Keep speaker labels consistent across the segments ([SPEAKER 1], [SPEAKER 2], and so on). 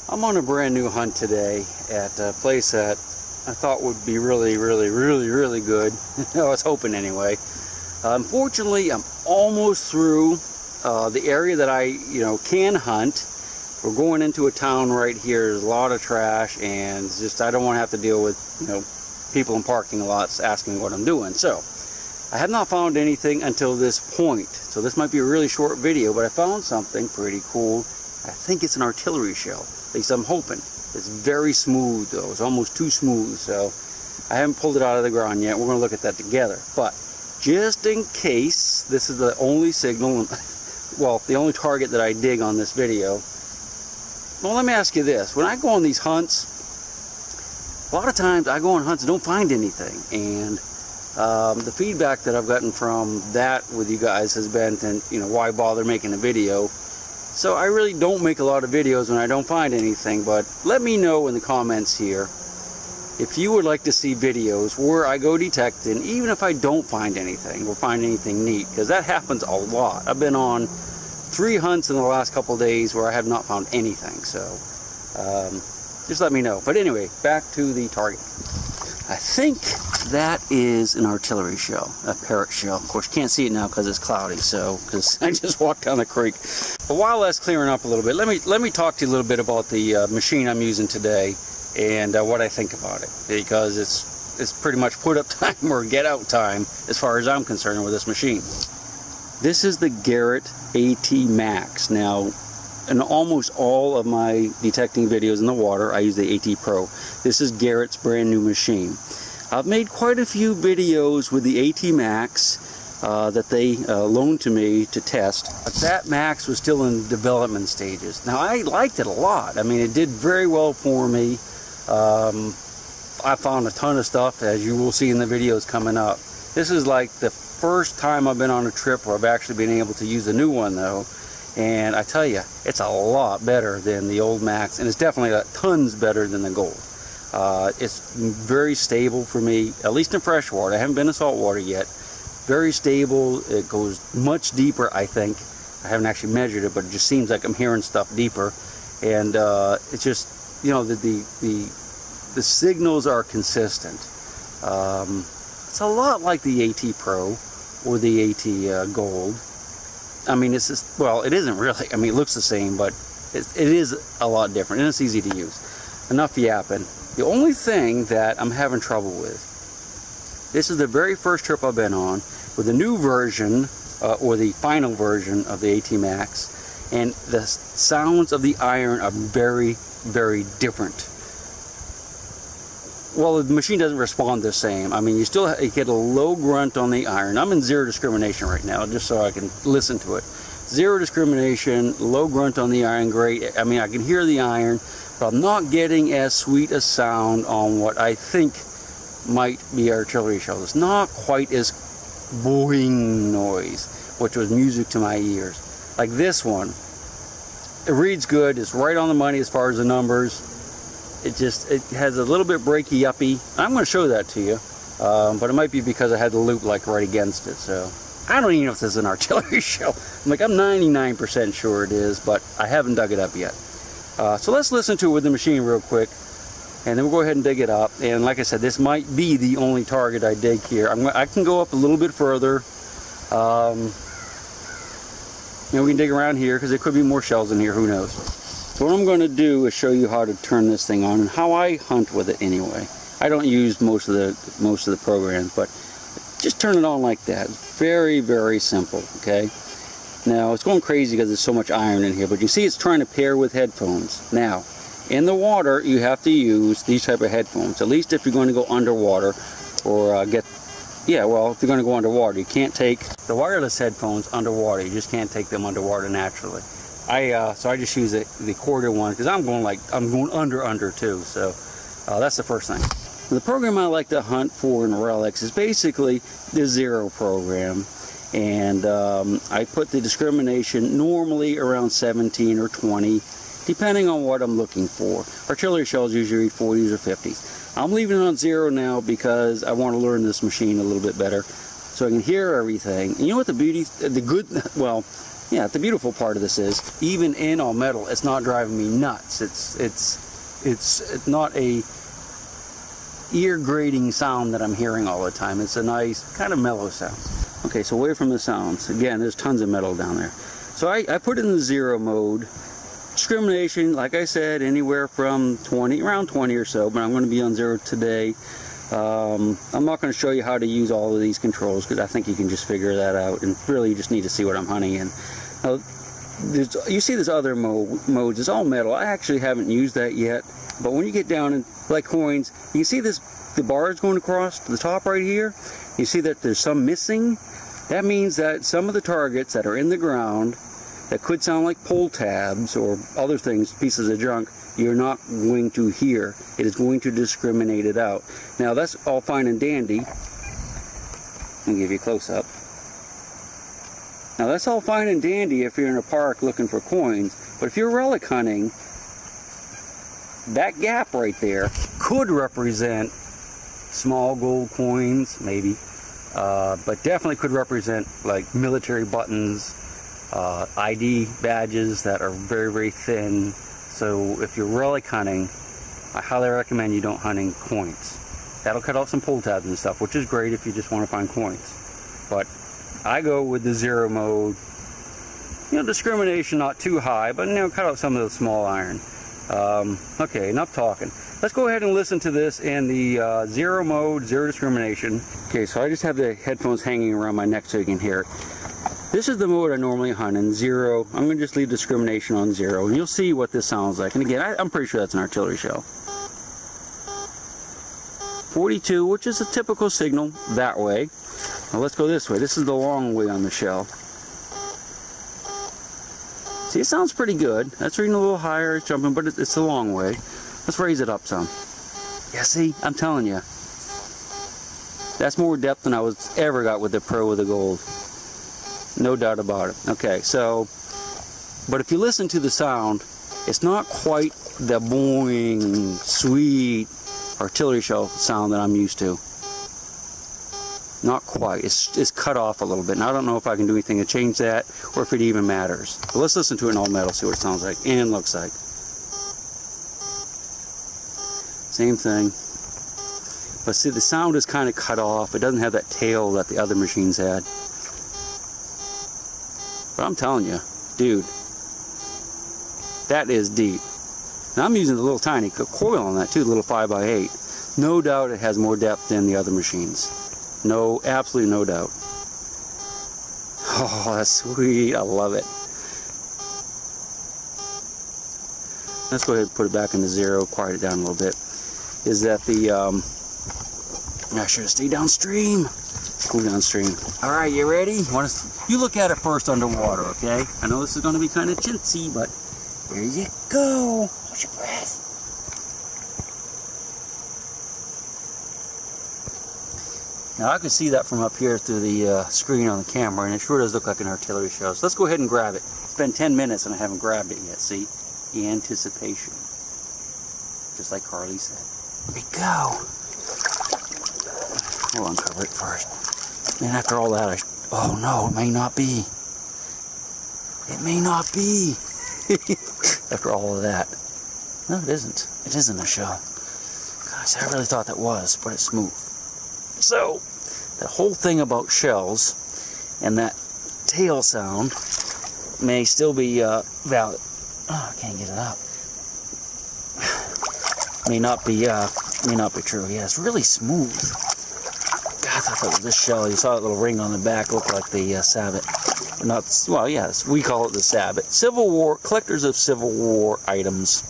[SPEAKER 1] I'm on a brand new hunt today at a place that I thought would be really good. I was hoping anyway. Unfortunately, I'm almost through the area that I can hunt. We're going into a town right here. There's a lot of trash, and it's just I don't want to have to deal with people in parking lots asking what I'm doing. So I have not found anything until this point. So this might be a really short video, but I found something pretty cool. I think it's an artillery shell. At least I'm hoping. It's very smooth though. It's almost too smooth, so I haven't pulled it out of the ground yet. We're going to look at that together. But just in case, this is the only signal, well, the only target that I dig on this video. Well, let me ask you this. When I go on these hunts, a lot of times I go on hunts and don't find anything. And the feedback that I've gotten from that with you guys has been, why bother making a video? So I really don't make a lot of videos when I don't find anything, but let me know in the comments here if you would like to see videos where I go detecting, even if I don't find anything or find anything neat, because that happens a lot. I've been on 3 hunts in the last couple of days where I have not found anything, so just let me know. But anyway, back to the target. I think that is an artillery shell, a parrot shell. Of course, you can't see it now because it's cloudy, because I just walked down the creek. But while that's clearing up a little bit, let me talk to you a little bit about the machine I'm using today and what I think about it, because it's pretty much put up time or get out time as far as I'm concerned with this machine. This is the Garrett AT Max. Now, in almost all of my detecting videos in the water, I use the AT Pro. This is Garrett's brand new machine. I've made quite a few videos with the AT Max that they loaned to me to test, but that Max was still in development stages. Now, I liked it a lot. I mean, it did very well for me. I found a ton of stuff, as you will see in the videos coming up. This is like the first time I've been on a trip where I've actually been able to use a new one, though. And I tell you, it's a lot better than the old Max, and it's definitely tons better than the Gold. It's very stable for me, at least in freshwater. I haven't been in saltwater yet. Very stable. It goes much deeper, I think. I haven't actually measured it, but it just seems like I'm hearing stuff deeper. And it's just, the signals are consistent. It's a lot like the AT Pro or the AT Gold. I mean, it's just, well, it isn't really. I mean, it looks the same, but it is a lot different, and it's easy to use. Enough yapping. The only thing that I'm having trouble with, this is the very first trip I've been on with the new version, or the final version of the AT Max, and the sounds of the iron are very different. Well, the machine doesn't respond the same. I mean, you get a low grunt on the iron. I'm in zero discrimination right now, just so I can listen to it. Zero discrimination, low grunt on the iron, great. I mean, I can hear the iron, but I'm not getting as sweet a sound on what I think might be artillery shells. It's not quite as boing noise, which was music to my ears. Like this one, it reads good. It's right on the money as far as the numbers. It has a little bit breaky-uppy. I'm going to show that to you, but it might be because I had the loop like right against it. So I don't even know if this is an artillery shell. I'm 99% sure it is, but I haven't dug it up yet. So let's listen to it with the machine real quick, and then we'll go ahead and dig it up. And like I said, this might be the only target I dig here. I can go up a little bit further. We can dig around here because there could be more shells in here. Who knows? So what I'm going to do is show you how to turn this thing on and how I hunt with it anyway. I don't use most of the programs, but just turn it on like that. It's very simple, okay? Now, it's going crazy because there's so much iron in here, but you see it's trying to pair with headphones. Now, in the water, you have to use these type of headphones, at least if you're going to go underwater or if you're going to go underwater. You can't take the wireless headphones underwater. You just can't take them underwater naturally. So I just use the corded one because I'm going under too. So that's the first thing. The program I like to hunt for in relics is basically the Zero program, and I put the discrimination normally around 17 or 20, depending on what I'm looking for. Artillery shells usually read 40s or 50s. I'm leaving it on 0 now because I want to learn this machine a little bit better, so I can hear everything. And you know what the yeah, the beautiful part of this is, even in all metal, it's not driving me nuts. It's not a ear-grating sound that I'm hearing all the time. It's a nice, kind of mellow sound. Okay, so away from the sounds. Again, there's tons of metal down there. So I put it in the 0 mode. Discrimination, like I said, anywhere from 20, around 20 or so, but I'm going to be on 0 today. I'm not going to show you how to use all of these controls because I think you can just figure that out, and really you just need to see what I'm hunting in. Now, you see this other modes, it's all metal. I actually haven't used that yet, but when you get down in like coins, you can see the bars going across the top right here. You see that there's some missing. That means that some of the targets that are in the ground that could sound like pull tabs or other things, pieces of junk, you're not going to hear. It is going to discriminate it out. Now that's all fine and dandy. Let me give you a close-up. Now that's all fine and dandy if you're in a park looking for coins, but if you're relic hunting, that gap right there could represent small gold coins, maybe, but definitely could represent like military buttons, ID badges that are very, very thin. So if you're relic hunting, I highly recommend you don't hunting coins. That'll cut off some pull tabs and stuff, which is great if you just want to find coins. But I go with the 0 mode. You know, discrimination not too high, but you know, cut out some of the small iron. Okay, enough talking. Let's go ahead and listen to this in the 0 mode, 0 discrimination. Okay, so I just have the headphones hanging around my neck so you can hear it. This is the mode I normally hunt in 0. I'm going to just leave discrimination on 0, and you'll see what this sounds like. And again, I'm pretty sure that's an artillery shell. 42, which is a typical signal that way. Now let's go this way. This is the long way on the shell. See, it sounds pretty good. That's reading a little higher, it's jumping, but it's the long way. Let's raise it up some. Yeah, see, I'm telling you. That's more depth than I ever got with the Pro with the gold. No doubt about it. Okay, so, but if you listen to the sound, it's not quite the boing, sweet artillery shell sound that I'm used to. Not quite. It's cut off a little bit. And I don't know if I can do anything to change that or if it even matters. But let's listen to it in all metal, see what it sounds like and looks like. Same thing. But see, the sound is kind of cut off. It doesn't have that tail that the other machines had. But I'm telling you, dude, that is deep. Now I'm using a little tiny coil on that too, the little 5x8. No doubt it has more depth than the other machines. No, absolutely no doubt. Oh, that's sweet. I love it. Let's go ahead and put it back into 0, quiet it down a little bit. Is that the, I should have stayed downstream. Go downstream. Alright, you ready? You look at it first underwater, okay? I know this is going to be kind of chintzy, but here you go. Hold your breath. Now I can see that from up here through the screen on the camera, and it sure does look like an artillery shell. So let's go ahead and grab it. It's been 10 minutes and I haven't grabbed it yet, see? The anticipation. Just like Carly said. Here we go. We'll uncover it first. And after all that, oh no, it may not be. It may not be. After all of that. No, it isn't. It isn't a shell. Gosh, I really thought that was, but it's smooth. So, the whole thing about shells and that tail sound may still be valid. Oh, I can't get it up. May not be true. Yeah, it's really smooth. God, I thought that was this shell. You saw that little ring on the back, looked like the sabot. Not, well, yes, we call it the sabot. Civil War, collectors of Civil War items,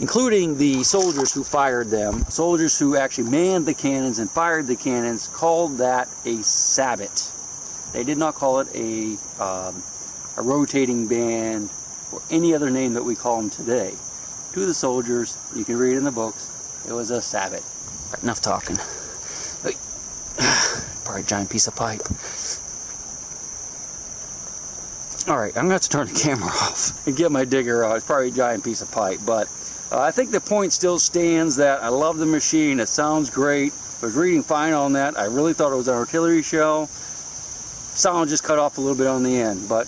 [SPEAKER 1] including the soldiers who fired them, soldiers who actually manned the cannons and fired the cannons, called that a sabot. They did not call it a rotating band or any other name that we call them today. To the soldiers, you can read in the books, it was a sabot. Right, enough talking. Probably a giant piece of pipe. Alright, I'm going to have to turn the camera off and get my digger out. It's probably a giant piece of pipe, but I think the point still stands that I love the machine. It sounds great. I was reading fine on that. I really thought it was an artillery shell. sound just cut off a little bit on the end. But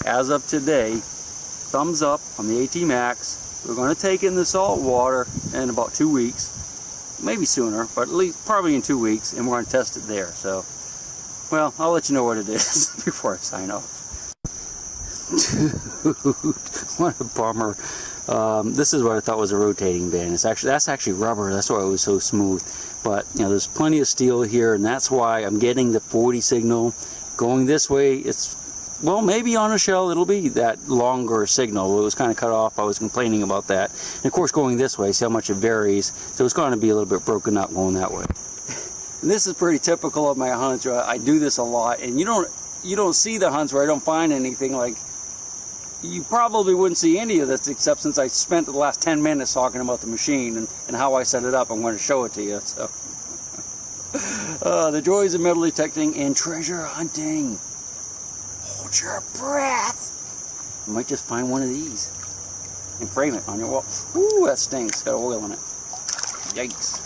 [SPEAKER 1] as of today, thumbs up on the AT Max. We're going to take in the salt water in about 2 weeks, maybe sooner, but at least probably in 2 weeks, and we're going to test it there. So, well, I'll let you know what it is before I sign off. Dude, what a bummer. This is what I thought was a rotating band. That's actually rubber. That's why it was so smooth. But you know, there's plenty of steel here, and that's why I'm getting the 40 signal. Going this way, it's, well, maybe on a shell it'll be that longer signal. It was kind of cut off. I was complaining about that. And of course, going this way, see how much it varies. So it's going to be a little bit broken up going that way. And this is pretty typical of my hunts. I do this a lot, and you don't see the hunts where I don't find anything. Like, you probably wouldn't see any of this, except since I spent the last 10 minutes talking about the machine and how I set it up. I'm going to show it to you. So, the joys of metal detecting and treasure hunting. Hold your breath. You might just find one of these and frame it on your wall. Ooh, that stinks. Got oil in it. Yikes.